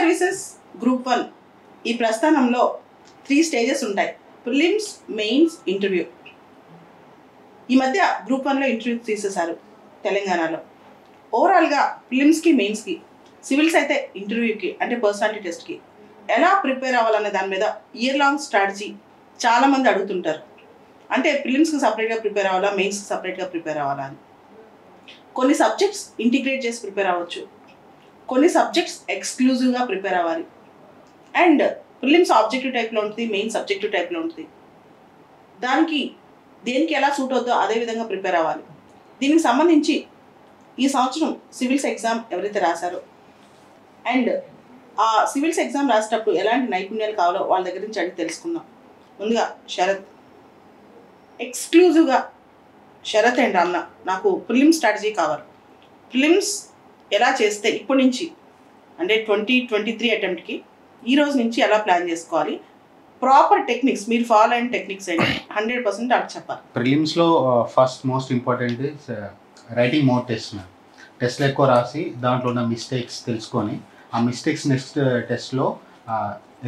Services group 1 ఈ ప్రస్థానంలో 3 stages ఉంటాయి. Prelims, mains, interview. ఈ మధ్య గ్రూప్ 1లో ఇంటర్వ్యూ తీసేశారు తెలంగాణలో. ఓవరాల్గా ప్రిలిమ్స్కి, మెయిన్స్కి, సివిల్స్ అయితే ఇంటర్వ్యూకి అంటే పర్సనాలిటీ టెస్ట్కి ఎలా ప్రిపేర్ అవ్వాలనే దాని మీద ఇయర్ లాంగ్ స్ట్రాటజీ చాలామంది అడుగుతుంటారు. అంటే ప్రిలిమ్స్కి సపరేట్గా ప్రిపేర్ అవ్వాలా, మెయిన్స్కి సపరేట్గా ప్రిపేర్ అవ్వాలా అని. కొన్ని సబ్జెక్ట్స్ ఇంటిగ్రేట్ చేసి ప్రిపేర్ అవ్వచ్చు, కొన్ని సబ్జెక్ట్స్ ఎక్స్క్లూజివ్గా ప్రిపేర్ అవ్వాలి. అండ్ ప్రిలిమ్స్ ఆబ్జెక్టివ్ టైప్లో ఉంటుంది, మెయిన్ సబ్జెక్టివ్ టైప్లో ఉంటుంది. దేనికి ఎలా సూట్ అవుతుందో అదే విధంగా ప్రిపేర్ అవ్వాలి. దీనికి సంబంధించి ఈ సంవత్సరం సివిల్స్ ఎగ్జామ్ ఎవరైతే రాశారో అండ్ ఆ సివిల్స్ ఎగ్జామ్ రాసేటప్పుడు ఎలాంటి నైపుణ్యాలు కావాలో వాళ్ళ దగ్గర నుంచి అడిగి తెలుసుకుందాం. ముందుగా శరత్, ఎక్స్క్లూజివ్గా శరత్ అండ్ రమణ, నాకు ప్రిలిమ్స్ స్ట్రాటజీ కావాలి. ప్రిలిమ్స్ ఎలా చేస్తే ఇప్పటి నుంచి అంటే 2023 అటెంప్ట్కి ఈ రోజు నుంచి ఎలా ప్లాన్ చేసుకోవాలి, ప్రాపర్ టెక్నిక్స్ మీరు ఫాలో అయిన టెక్నిక్స్ ఏంటి 100% అలా చెప్పాలి. ప్రిలిమ్స్లో first most important is writing more test. టెస్ట్లు ఎక్కువ రాసి దాంట్లో ఉన్న మిస్టేక్స్ తెలుసుకొని ఆ మిస్టేక్స్ నెక్స్ట్ టెస్ట్లో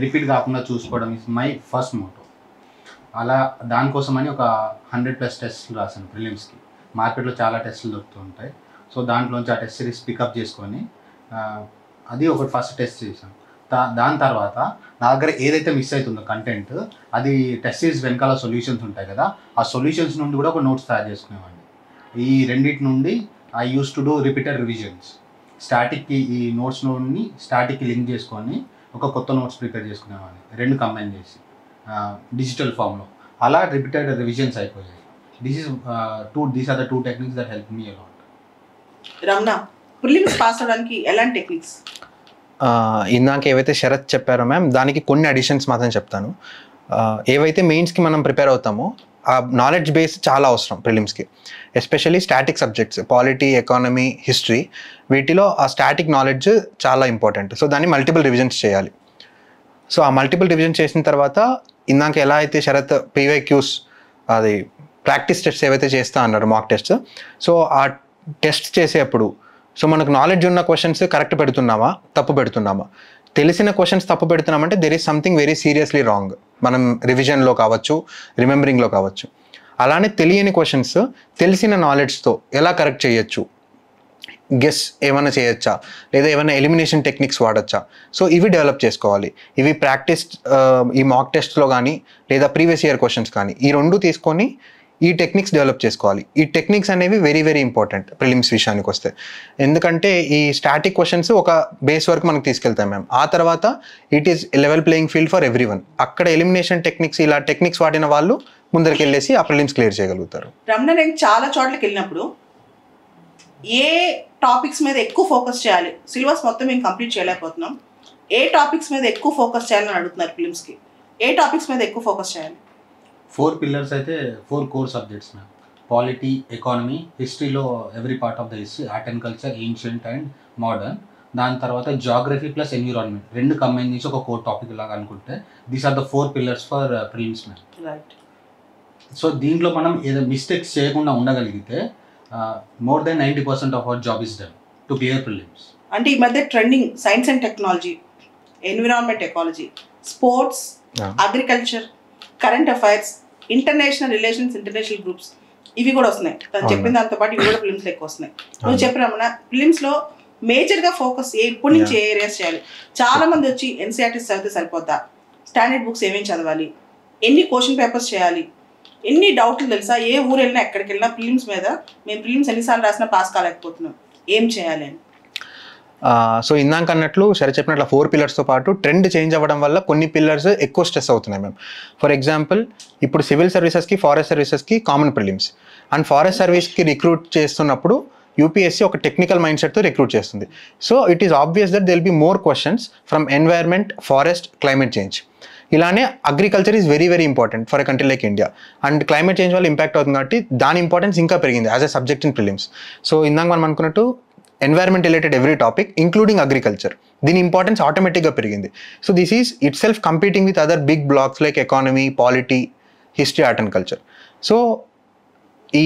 రిపీట్ కాకుండా చూసుకోవడం ఇస్ మై ఫస్ట్ మోటో. అలా దానికోసమని ఒక 100+ టెస్ట్లు రాశాను ప్రిలిమ్స్కి. మార్కెట్లో చాలా టెస్టులు దొరుకుతుంటాయి. సో దాంట్లోంచి ఆ టెస్ట్ సిరీస్ పికప్ చేసుకొని అది ఒక ఫస్ట్ టెస్ట్ చేశాను. దాని తర్వాత నా దగ్గర ఏదైతే మిస్ అవుతుందో కంటెంట్, అది టెస్ట్ సిరీస్ వెనకాల సొల్యూషన్స్ ఉంటాయి కదా, ఆ సొల్యూషన్స్ నుండి కూడా ఒక నోట్స్ తయారు చేసుకునేవాడిని. ఈ రెండింటి నుండి I use to do repeated revisions. స్టాటిక్కి ఈ నోట్స్ నుండి స్టాటిక్కి లింక్ చేసుకొని ఒక కొత్త నోట్స్ ప్రిపేర్ చేసుకునేవాడిని, రెండు కంబైన్ చేసి డిజిటల్ ఫామ్లో. అలా రిపీటెడ్ రివిజన్స్ అయిపోయాయి. These are the 2 techniques that help me a lot. Ramana, prelims pass అవడానికి ఎలాంటి టెక్నిక్స్? ఇందాక ఏవైతే శరత్ చెప్పారో మ్యామ్, దానికి కొన్ని అడిషన్స్ మాత్రం చెప్తాను. ఏవైతే మెయిన్స్కి మనం ప్రిపేర్ అవుతామో ఆ నాలెడ్జ్ బేస్ చాలా అవసరం ప్రిలిమ్స్కి. Especially static subjects, polity, economy, history, వీటిలో ఆ స్టాటిక్ నాలెడ్జ్ చాలా ఇంపార్టెంట్. సో దాన్ని మల్టిపుల్ రివిజన్స్ చేయాలి. సో ఆ మల్టిపుల్ రివిజన్ చేసిన తర్వాత ఇందాక ఎలా అయితే శరత్ PYQs, అది ప్రాక్టీస్ టెస్ట్ ఏవైతే చేస్తా అన్నారు, మాక్ టెస్ట్, సో ఆ టెస్ట్ చేసేటప్పుడు సో మనకు నాలెడ్జ్ ఉన్న క్వశ్చన్స్ కరెక్ట్ పెడుతున్నామా, తప్పు పెడుతున్నామా, తెలిసిన క్వశ్చన్స్ తప్పు పెడుతున్నామంటే there is something very seriously wrong. మనం రివిజన్లో కావచ్చు, రిమెంబరింగ్లో కావచ్చు. అలానే తెలియని క్వశ్చన్స్ తెలిసిన నాలెడ్జ్తో ఎలా కరెక్ట్ చేయొచ్చు, గెస్ ఏమైనా చేయొచ్చా, లేదా ఏమైనా ఎలిమినేషన్ టెక్నిక్స్ వాడచ్చా, సో ఇవి డెవలప్ చేసుకోవాలి. ఇవి ప్రాక్టీస్ ఈ మాక్ టెస్ట్లో కానీ లేదా ప్రీవియస్ ఇయర్ క్వశ్చన్స్ కానీ ఈ రెండు తీసుకొని ఈ టెక్నిక్స్ డెవలప్ చేసుకోవాలి. ఈ టెక్నిక్స్ అనేవి వెరీ వెరీ ఇంపార్టెంట్ ప్రిలిమ్స్ విషయానికి వస్తే. ఎందుకంటే ఈ స్టాటిక్ క్వశ్చన్స్ ఒక బేస్ వరకు మనకు తీసుకెళ్తాం మ్యామ్. ఆ తర్వాత it is level playing field for everyone. అక్కడ ఎలిమినేషన్ టెక్నిక్స్, ఇలా టెక్నిక్స్ వాడిన వాళ్ళు ముందరికి వెళ్ళేసి ఆ ప్రిలిమ్స్ క్లియర్ చేయగలుగుతారు. రమణ, నేను చాలా చోట్లకి వెళ్ళినప్పుడు ఏ టాపిక్స్ మీద ఎక్కువ ఫోకస్ చేయాలి, సిలబస్ మొత్తం మేము కంప్లీట్ చేయలేకపోతున్నాం, ఏ టాపిక్స్ మీద ఎక్కువ ఫోకస్ చేయాలని అడుగుతున్నారు ప్రిలిమ్స్కి. ఏ టాపిక్స్ మీద ఎక్కువ ఫోకస్ చేయాలి? 4 పిల్లర్స్ అయితే 4 core subjects ma'am. Polity, economy, హిస్టరీలో every part of the history, art and culture, ancient and modern. దాని తర్వాత జాగ్రఫీ ప్లస్ ఎన్విరాన్మెంట్, రెండు కంబైన్ చేసి ఒక కోర్ టాపిక్ లాగా అనుకుంటే these are the 4 pillars for prelims ma'am. Right. So దీంట్లో మనం ఏదో మిస్టేక్స్ చేయకుండా ఉండగలిగితే more than 90% of our job is done to clear prelims. అంటే ఈ మధ్య trending science and technology, environment ecology, sports, agriculture, current affairs, international relations, international groups, ఇవి కూడా వస్తున్నాయి. తను చెప్పిన దాంతో పాటు ఇవి కూడా ప్రిలిమ్స్లో ఎక్కువ వస్తున్నాయి. నువ్వు చెప్పిన ప్రిలిమ్స్లో మేజర్గా ఫోకస్ ఇప్పటి నుంచి ఏ ఏరియాస్ చేయాలి? చాలా మంది వచ్చి NCERTs చదివితే సరిపోద్దా, స్టాండర్డ్ బుక్స్ ఏమేమి చదవాలి, ఎన్ని క్వశ్చన్ పేపర్స్ చేయాలి, ఎన్ని డౌట్లు తెలుసా, ఏ ఊరు వెళ్ళినా ఎక్కడికి వెళ్ళినా ప్రిలిమ్స్ మీద మేము ప్రిలిమ్స్ ఎన్నిసార్లు రాసినా పాస్ కాలేకపోతున్నాం, ఏం చేయాలి అని. సో ఇందాక అన్నట్లు సరే చెప్పినట్లు 4 పిల్లర్స్తో పాటు ట్రెండ్ చేంజ్ అవ్వడం వల్ల కొన్ని పిల్లర్స్ ఎక్కువ స్ట్రెస్ అవుతున్నాయి మేము. ఫర్ ఎగ్జాంపుల్, ఇప్పుడు సివిల్ సర్వీసెస్కి, ఫారెస్ట్ సర్వీసెస్కి కామన్ ప్రిలిమ్స్, అండ్ ఫారెస్ట్ సర్వీస్కి రిక్రూట్ చేస్తున్నప్పుడు UPSC ఒక టెక్నికల్ మైండ్ సెట్తో రిక్రూట్ చేస్తుంది. So it is obvious that there will be more questions from environment, forest, climate change. ఇలానే agriculture is very very important for a country like India. And climate change వల్ల impact అవుతుంది కాబట్టి దాని importance ఇంకా పెరిగింది as a subject in prelims. So ఇందాక మనం అనుకున్నట్టు environment related every topic including agriculture, దీని ఇంపార్టెన్స్ ఆటోమేటిక్గా పెరిగింది. So this is itself competing with other big blocks like economy, polity, history, art and culture. So ఈ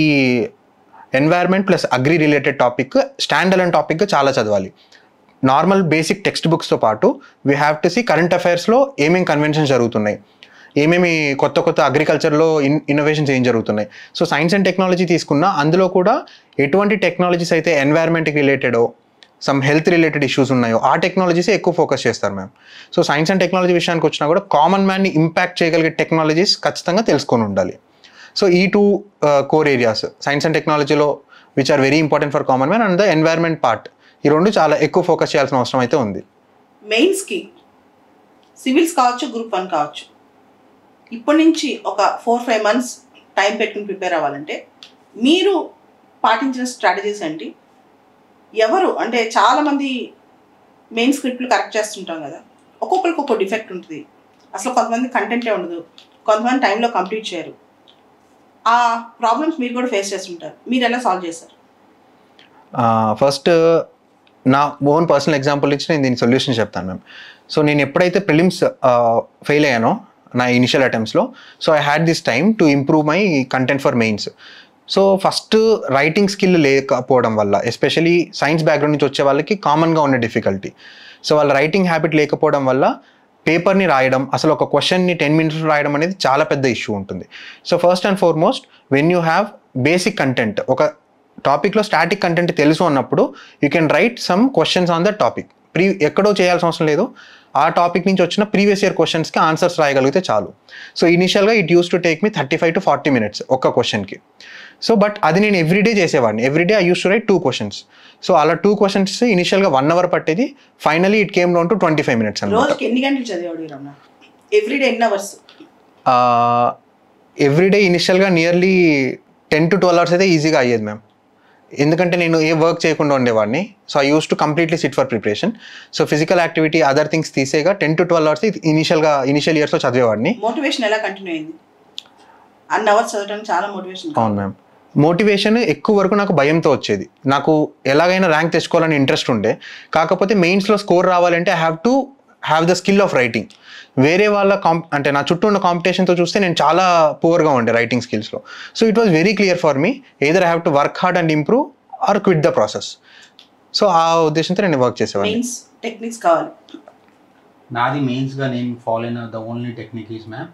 environment plus agri related topic stand alone టాపిక్గా చాలా చదవాలి. Normal basic text బుక్స్తో పాటు we have to see current అఫైర్స్లో ఏమేమి conventions జరుగుతున్నాయి, ఏమేమి కొత్త కొత్త అగ్రికల్చర్లో ఇన్నోవేషన్స్ ఏం జరుగుతున్నాయి. సో సైన్స్ అండ్ టెక్నాలజీ తీసుకున్నా అందులో కూడా ఎటువంటి టెక్నాలజీస్ అయితే ఎన్వైర్న్మెంట్కి రిలేటెడో సమ్ హెల్త్ రిలేటెడ్ ఇష్యూస్ ఉన్నాయో ఆ టెక్నాలజీసే ఎక్కువ ఫోకస్ చేస్తారు ma'am. So science and technology విషయానికి వచ్చినా కూడా కామన్ మ్యాన్ని ఇంపాక్ట్ చేయగలిగే టెక్నాలజీస్ ఖచ్చితంగా తెలుసుకొని ఉండాలి. సో ఈ 2 కోర్ ఏరియాస్ సైన్స్ అండ్ టెక్నాలజీలో which are very important for common man and the environment part, ఈ 2 చాలా ఎక్కువ ఫోకస్ చేయాల్సిన అవసరం అయితే ఉంది. మెయిన్స్కి సివిల్స్ కావచ్చు, గ్రూప్ 1 కావచ్చు, ఇప్పటి నుంచి ఒక 4-5 months టైం పెట్టుకుని ప్రిపేర్ అవ్వాలంటే మీరు పాటించిన స్ట్రాటజీస్ ఏంటి? ఎవరు అంటే చాలామంది మెయిన్ స్క్రిప్ట్లు కరెక్ట్ చేస్తుంటాం కదా, ఒక్కొక్కరికి ఒక్కొక్క డిఫెక్ట్ ఉంటుంది. అసలు కొంతమంది కంటెంటే ఉండదు, కొంతమంది టైంలో కంప్లీట్ చేయరు. ఆ ప్రాబ్లమ్స్ మీరు కూడా ఫేస్ చేస్తుంటారు. మీరు ఎలా సాల్వ్ చేశారు? ఫస్ట్ నా ఓన్ పర్సనల్ ఎగ్జాంపుల్ ఇచ్చి నేను దీని సొల్యూషన్ చెప్తాను మ్యామ్. సో నేను ఎప్పుడైతే ప్రిలిమ్స్ ఫెయిల్ అయ్యానో నా ఇనిషియల్ అటెంప్ట్స్లో, so I had this time to improve my content for mains. So first writing skill లేకపోవడం వల్ల, ఎస్పెషలీ సైన్స్ బ్యాక్గ్రౌండ్ నుంచి వచ్చే వాళ్ళకి కామన్గా ఉన్న డిఫికల్టీ. సో వాళ్ళ రైటింగ్ హ్యాబిట్ లేకపోవడం వల్ల పేపర్ని రాయడం, అసలు ఒక క్వశ్చన్ని 10 minutes రాయడం అనేది చాలా పెద్ద ఇష్యూ ఉంటుంది. So first and foremost when you have basic content, ఒక టాపిక్లో స్టాటిక్ కంటెంట్ తెలుసు అన్నప్పుడు you can write some questions on the topic. ఎక్కడో చేయాల్సిన అవసరం లేదు, ఆ టాపిక్ నుంచి వచ్చిన ప్రీవియస్ ఇయర్ క్వశ్చన్స్కి ఆన్సర్స్ రాయగలిగితే చాలు. సో ఇనిషియల్గా it use to take me 35 to 40 minutes ఒక్క క్వశ్చన్కి. సో బట్ అది నేను ఎవ్రీడే చేసేవాడిని. Everyday I use to right 2 questions. So అలా 2 questions ఇనిషియల్గా 1 hour పట్టేది, finally it came down to 25 minutes అన్నమాట. రోజుకి ఎన్ని గంటలు చదివాడు రమణ? ఎవ్రీడే ఎన్ని అవర్స్? ఎవ్రీడే ఇనిషియల్గా నియర్లీ 10 to 12 hours అయితే ఈజీగా అయ్యేది మ్యామ్. ఎందుకంటే నేను ఏ వర్క్ చేయకుండా ఉండేవాడిని. So I use to completely sit for preparation. So physical activity, other things తీసేగా 10 to 12 hours ఇనిషియల్ ఇయర్స్లో చదివేవాడిని. మోటివేషన్ ఎలా కంటిన్యూ అయింది? అన్ని అవర్స్ చదవడానికి చాలా మోటివేషన్. అవును మ్యామ్. మోటివేషన్ ఎక్కువ వరకు నాకు భయంతో వచ్చేది. నాకు ఎలాగైనా ర్యాంక్ తెచ్చుకోవాలని ఇంట్రెస్ట్ ఉండే, కాకపోతే మెయిన్స్లో స్కోర్ రావాలంటే I have to have the skill of writing. వేరే వాళ్ళ అంటే నా చుట్టూ ఉన్న కాంపిటీషన్తో చూస్తే నేను చాలా పూర్గా ఉండే రైటింగ్ స్కిల్స్లో. So it was very clear for me, either I have to work hard and improve or quit the process. So ఆ ఉద్దేశంతో నేను వర్క్ చేసేవాడిని. మెయిన్స్ టెక్నిక్స్ కావాలి. నాది మెయిన్స్గా నేను ఫాలో అయిన the only technique is ma'am,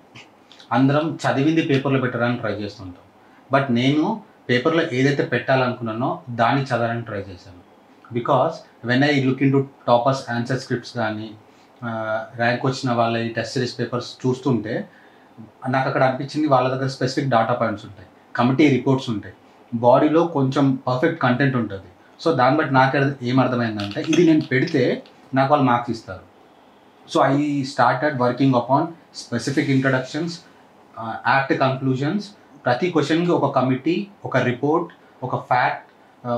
అందరం చదివింది పేపర్లో పెట్టడానికి ట్రై చేస్తుంటాం. బట్ నేను పేపర్లో ఏదైతే పెట్టాలనుకున్నానో దాన్ని చదవడానికి ట్రై చేశాను. Because when I look in to toppers answer scripts కానీ ర్యాంక్ వచ్చిన వాళ్ళ ఈ టెస్ట్ సిరీస్ పేపర్స్ చూస్తుంటే నాకు అక్కడ అనిపించింది వాళ్ళ దగ్గర స్పెసిఫిక్ డాటా పాయింట్స్ ఉంటాయి, కమిటీ రిపోర్ట్స్ ఉంటాయి, బాడీలో కొంచెం పర్ఫెక్ట్ కంటెంట్ ఉంటుంది. సో దాన్ని బట్టి నాకు ఏమర్థమైందంటే ఇది నేను పెడితే నాకు వాళ్ళు మార్క్స్ ఇస్తారు. So I started working upon specific introductions, apt conclusions, ప్రతి క్వశ్చన్కి ఒక కమిటీ, ఒక రిపోర్ట్, ఒక ఫ్యాక్ట్,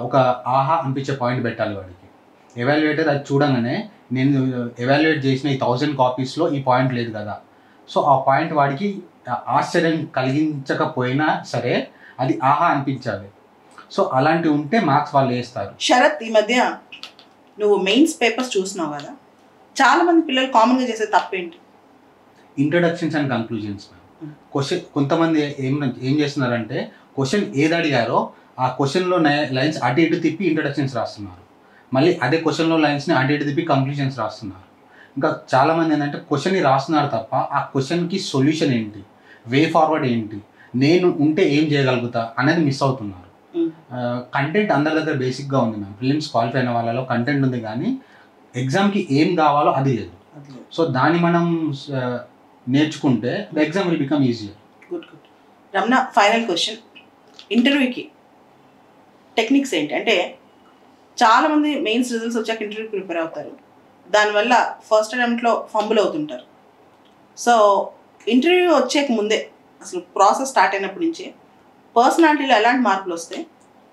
ఒక ఆహా అనిపించే పాయింట్ పెట్టాలి వాడికి. ఎవాల్యుయేటర్ అది చూడగానే నేను ఎవాల్యుయేట్ చేసిన ఈ 1000 copiesలో ఈ పాయింట్ లేదు కదా, సో ఆ పాయింట్ వాడికి ఆశ్చర్యం కలిగించకపోయినా సరే అది ఆహా అనిపించాలి. సో అలాంటివి ఉంటే మార్క్స్ వాళ్ళు వేస్తారు. శరత్, ఈ మధ్య నువ్వు మెయిన్స్ పేపర్స్ చూస్తున్నావు కదా, చాలామంది పిల్లలు కామన్గా చేసే తప్పేంటి? Introductions and conclusions. క్వశ్చన్ కొంతమంది ఏం చేస్తున్నారంటే క్వశ్చన్ ఏది అడిగారో ఆ క్వశ్చన్లో లైన్స్ అటు ఇటు తిప్పి ఇంట్రడక్షన్స్ రాస్తున్నారు, మళ్ళీ అదే క్వశ్చన్లో లైన్స్ని అటు ఇటు తిప్పి కంక్లూజన్స్ రాస్తున్నారు. ఇంకా చాలామంది ఏంటంటే క్వశ్చన్ని రాస్తున్నారు తప్ప ఆ క్వశ్చన్కి సొల్యూషన్ ఏంటి, వే ఫార్వర్డ్ ఏంటి, నేను ఉంటే ఏం చేయగలుగుతా అనేది మిస్ అవుతున్నారు. కంటెంట్ అందరి దగ్గర బేసిక్గా ఉంది మ్యామ్. ప్రిలిమ్స్ క్వాలిఫై అయిన వాళ్ళలో కంటెంట్ ఉంది, కానీ ఎగ్జామ్కి ఏం కావాలో అది లేదు. సో దాన్ని మనం నేర్చుకుంటే the exam will become easier. Good good. Ramana, final question, ఇంటర్వ్యూకి టెక్నిక్స్ ఏంటి? అంటే చాలామంది మెయిన్స్ రిజల్ట్స్ వచ్చాక ఇంటర్వ్యూకి ప్రిపేర్ అవుతారు, దానివల్ల ఫస్ట్ అటెంప్ట్లో ఫంబుల్ అవుతుంటారు. సో ఇంటర్వ్యూ వచ్చేక ముందే అసలు ప్రాసెస్ స్టార్ట్ అయినప్పటి నుంచే పర్సనాలిటీలో ఎలాంటి మార్పులు వస్తే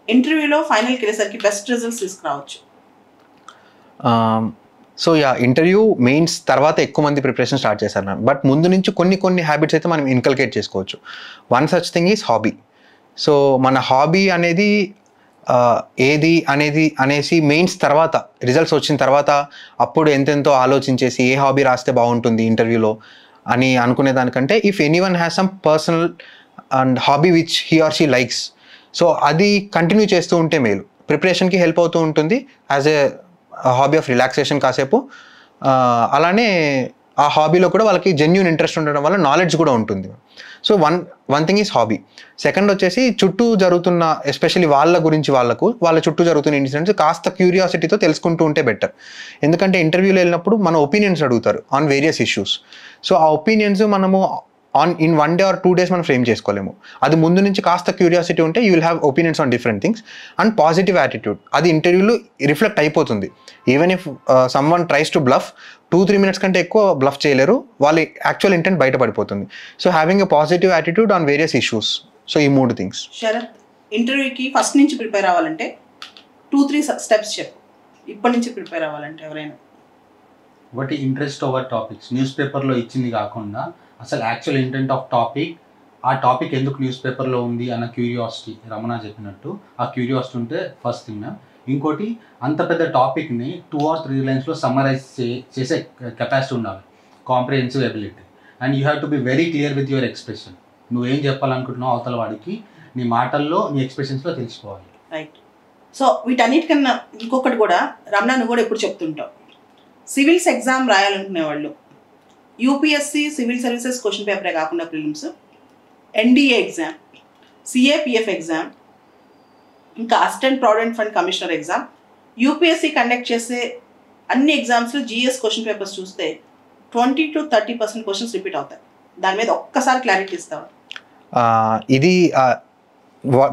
ఇంటర్వ్యూలో ఫైనల్కి వెళ్ళేసరికి బెస్ట్ రిజల్ట్స్ తీసుకురావచ్చు? సో ఇంటర్వ్యూ మెయిన్స్ తర్వాత ఎక్కువ మంది ప్రిపరేషన్ స్టార్ట్ చేశారు మ్యామ్. బట్ ముందు నుంచి కొన్ని హ్యాబిట్స్ అయితే మనం ఇన్కల్కేట్ చేసుకోవచ్చు. One such thing is hobby. So మన హాబీ అనేది ఏది అనేసి మెయిన్స్ తర్వాత రిజల్ట్స్ వచ్చిన తర్వాత అప్పుడు ఎంతెంతో ఆలోచించేసి ఏ హాబీ రాస్తే బాగుంటుంది ఇంటర్వ్యూలో అని అనుకునే దానికంటే, if any one has some personal and hobby which he or she likes, so అది కంటిన్యూ చేస్తూ ఉంటే మేలు, ప్రిపరేషన్కి హెల్ప్ అవుతూ ఉంటుంది. హాబీ ఆఫ్ రిలాక్సేషన్ కాసేపు, అలానే ఆ హాబీలో కూడా వాళ్ళకి జెన్యూన్ ఇంట్రెస్ట్ ఉండడం వల్ల నాలెడ్జ్ కూడా ఉంటుంది. So one thing is hobby. Second వచ్చేసి చుట్టూ జరుగుతున్న ఎస్పెషల్లీ వాళ్ళ చుట్టూ జరుగుతున్న ఇన్సిడెంట్స్ కాస్త క్యూరియాసిటీతో తెలుసుకుంటూ ఉంటే బెటర్. ఎందుకంటే ఇంటర్వ్యూలో వెళ్ళినప్పుడు మన ఒపీనియన్స్ అడుగుతారు ఆన్ వేరియస్ ఇష్యూస్. సో ఆ ఒపీనియన్స్ మనము ఇన్ 1 day or 2 days మనం ఫ్రేమ్ చేసుకోలేము. అది ముందు నుంచి కాస్త క్యూరియాసిటీ ఉంటే you will have opinions on different things. And positive attitude, అది ఇంటర్వ్యూలో రిఫ్లెక్ట్ అయిపోతుంది. Even if someone tries to bluff 2-3 minutes కంటే ఎక్కువ బ్లఫ్ చేయలేరు, వాళ్ళ యాక్చువల్ ఇంటెంట్ బయటపడిపోతుంది. So having a positive attitude on various issues. So ఈ 3 things. Sarath, ఇంటర్వ్యూకి ఫస్ట్ నుంచి ప్రిపేర్ అవ్వాలంటే 2-3 steps చెప్పు. ఇప్పటి నుంచి ప్రిపేర్ అవ్వాలంటే ఎవరైనా. ఒకటి, ఇంట్రెస్ట్ ఓవర్ టాపిక్స్. న్యూస్ పేపర్లో ఇచ్చింది కాకుండా అసలు యాక్చువల్ ఇంటెంట్ ఆఫ్ టాపిక్, ఆ టాపిక్ ఎందుకు న్యూస్ పేపర్లో ఉంది అన్న క్యూరియాసిటీ, రమణ చెప్పినట్టు ఆ క్యూరియాసిటీ ఉంటే ఫస్ట్ థింగ్ మ్యామ్. ఇంకోటి, అంత పెద్ద టాపిక్ని 2 or 3 lines సమ్మరైజ్ చేసే కెపాసిటీ ఉండాలి, comprehensive ability. And you have to be very clear with your expression. నువ్వేం చెప్పాలనుకుంటున్నావు అవతల వాడికి నీ మాటల్లో, నీ ఎక్స్ప్రెషన్స్లో తెలిసిపోవాలి. రైట్. సో వీటన్నిటికన్నా ఇంకొకటి కూడా రమణ, నువ్వు కూడా ఎప్పుడు చెప్తుంటావు, సివిల్స్ ఎగ్జామ్ రాయాలనుకునే వాళ్ళు యూపీఎస్సీ సివిల్ సర్వీసెస్ క్వశ్చన్ పేపరే కాకుండా prelims, NDA exam, CAPF exam, ఇంకా assistant provident fund commissioner exam, UPSC conduct చేసే అన్ని ఎగ్జామ్స్లో జీఎస్ క్వశ్చన్ పేపర్స్ చూస్తే 20 to 30% క్వశ్చన్స్ రిపీట్ అవుతాయి. దాని మీద ఒక్కసారి క్లారిటీ ఇస్తావా? ఇది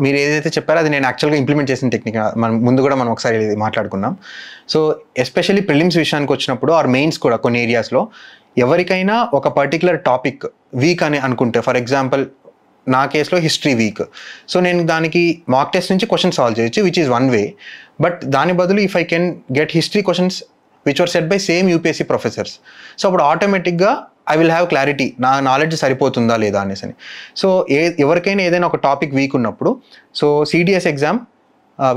మీరు ఏదైతే చెప్పారో అది నేను యాక్చువల్గా ఇంప్లిమెంట్ చేసిన టెక్నిక్. మనం ఒకసారి మాట్లాడుకున్నాం. సో ఎస్పెషల్లీ ప్రిలిమ్స్ విషయానికి వచ్చినప్పుడు ఆర్ మెయిన్స్ కూడా కొన్ని ఏరియాస్లో ఎవరికైనా ఒక పర్టికులర్ టాపిక్ వీక్ అని అనుకుంటే, ఫర్ ఎగ్జాంపుల్ నా కేసులో హిస్టరీ వీక్, సో నేను దానికి మాక్ టెస్ట్ నుంచి క్వశ్చన్ సాల్వ్ చేయొచ్చు, which is one way. But దాని బదులు if I can get history questions which are set by same UPSC professors, so అప్పుడు ఆటోమేటిక్గా ఐ విల్ హ్యావ్ క్లారిటీ, నా నాలెడ్జ్ సరిపోతుందా లేదా అనేసి. సో ఎవరికైనా ఏదైనా ఒక టాపిక్ వీక్ ఉన్నప్పుడు, so CDS exam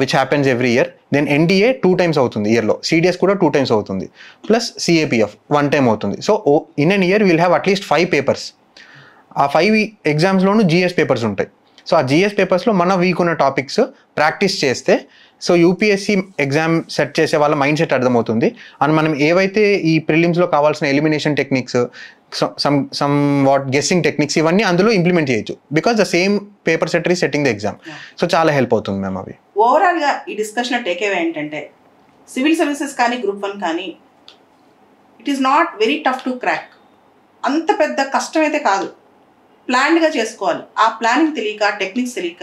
which happens every year, then NDA 2 times అవుతుంది ఇయర్లో, సిడిఎస్ కూడా 2 times అవుతుంది, ప్లస్ సిఏపిఎఫ్ 1 time అవుతుంది. So in an year will have at least 5 papers. ఆ 5 ఎగ్జామ్స్లోనూ జిఎస్ పేపర్స్ ఉంటాయి. సో ఆ జిఎస్ పేపర్స్లో మన వీక్ ఉన్న టాపిక్స్ ప్రాక్టీస్ చేస్తే, సో యూపీఎస్సీ ఎగ్జామ్ సెట్ చేసే వాళ్ళ మైండ్ సెట్ అర్థమవుతుంది. అండ్ మనం ఏవైతే ఈ ప్రిలిమ్స్లో కావాల్సిన elimination techniques, somewhat guessing techniques, ఇవన్నీ అందులో ఇంప్లిమెంట్ చేయొచ్చు, because the same paper setter is setting the exam. So చాలా హెల్ప్ అవుతుంది మ్యామ్ అవి. ఓవరాల్గా ఈ డిస్కషన్ టేక్అవే ఏంటంటే, సివిల్ సర్వీసెస్ కానీ గ్రూప్ 1 కానీ it is not very tough to crack. అంత పెద్ద కష్టం అయితే కాదు, ప్లాన్డ్గా చేసుకోవాలి. ఆ ప్లానింగ్ తెలియక, టెక్నిక్స్ తెలియక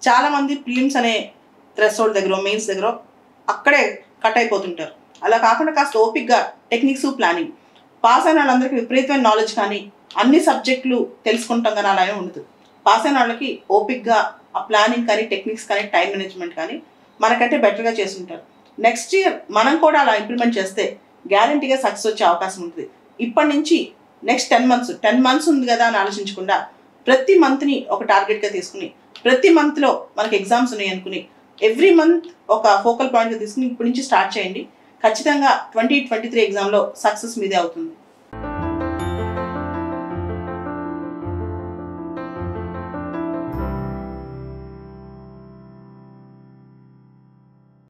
చాలామంది ప్రిలిమ్స్ అనే థ్రెషోల్డ్ దగ్గర, మెయిన్స్ దగ్గర అక్కడే కట్ అయిపోతుంటారు. అలా కాకుండా కాస్త ఓపిక్గా టెక్నిక్స్, ప్లానింగ్, పాస్ అయిన వాళ్ళందరికీ విపరీతమైన నాలెడ్జ్ కానీ అన్ని సబ్జెక్టులు తెలుసుకుంటాం కానీ అలా ఉండదు. పాస్ అయిన వాళ్ళకి ఓపిక్గా ఆ ప్లానింగ్ కానీ, టెక్నిక్స్ కానీ, టైం మేనేజ్మెంట్ కానీ మనకంటే బెటర్గా చేస్తుంటారు. నెక్స్ట్ ఇయర్ మనం కూడా అలా ఇంప్లిమెంట్ చేస్తే గ్యారంటీగా సక్సెస్ వచ్చే అవకాశం ఉంటుంది. ఇప్పటి నుంచి నెక్స్ట్ 10 months ఉంది కదా అని ఆలోచించకుండా ప్రతి మంత్ని ఒక టార్గెట్గా తీసుకుని, ప్రతి మంత్లో మనకి ఎగ్జామ్స్ ఉన్నాయి అనుకుని ఎవ్రీ మంత్ ఒక ఫోకల్ పాయింట్గా తీసుకుని ఇప్పటి నుంచి స్టార్ట్ చేయండి. ఖచ్చితంగా 2023 ఎగ్జామ్లో సక్సెస్ మీదే అవుతుంది.